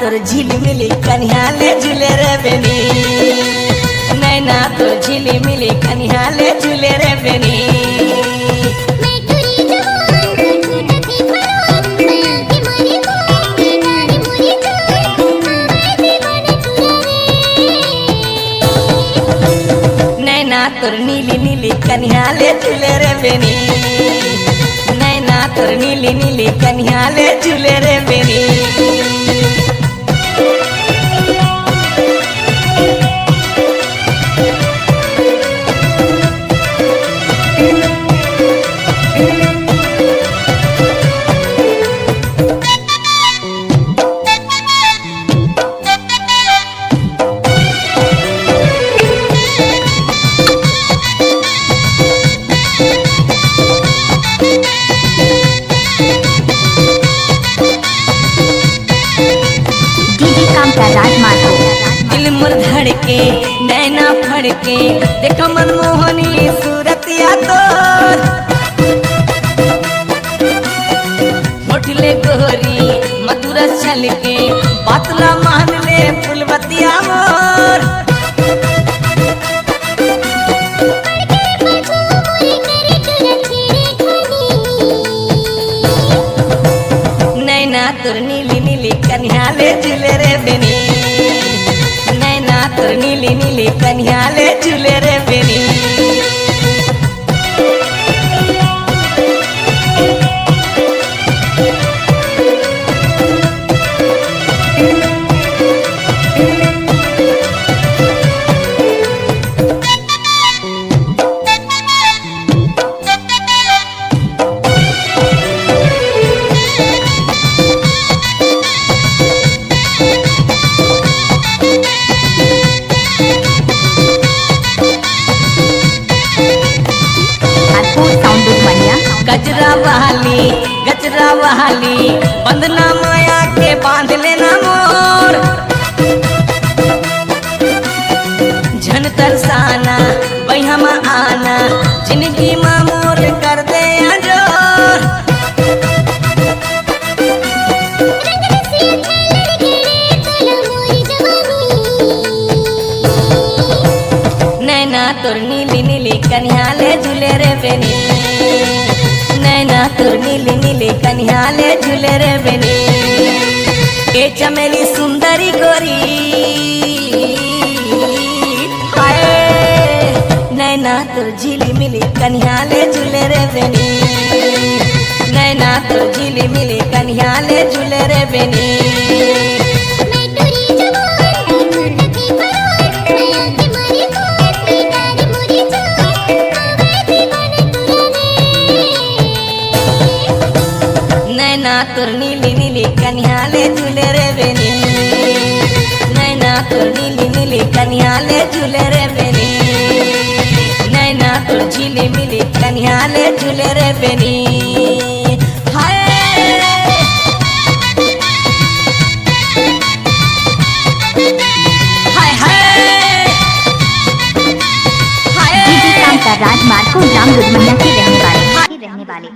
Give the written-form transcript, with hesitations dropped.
तोर झिलमिली कन्या ले झूले रे बेनी, नैना तोर झिलमिली कन्या ले झूले रे बेनी। नैना तोर नीली नीली कन्या ले झूले रे बेनी, नैना तोर नीली नीली कन्या ले झूले रे बेनी। दिल मोर धड़के नैना फड़के देखो मनमोहनी सूरतिया तोर, होठले गोरी मधुर छलके बातला मान ले फुलबतिया मोर। नैना तोर नीली नीली कन्या ले झूले रे बेनी, नैना तोर नीली नीली कन्या ले झूले रे बेनी। गजरा वाली बंदना माया के बांध लेना मोर, झन तरसाना बैहमा आना जिंदगी माँ मोर कर दे जोर। नैना तोर नीली नीली कन्या ले झूले रे बेनी, नैना तोर नीली नीली कन्या ले झूले रे बेनी। ए चमेली सुंदरी गोरी हाय, नैना तोर झिलमिली कन्या ले झूले रे बेनी, नैना तोर झिलमिली कन्या ले झूले रे बेनी। नैना तोर नीली नीली कन्या ले झूले रे बेनी, नैना तोर नीली नीली कन्या ले झूले रे बेनी, नैना तोर झिलमिली कन्या ले झूले रे बेनी। हाय हाय हाय हाय। राजमार्ग को राम दुर्मनिया के रहने वाले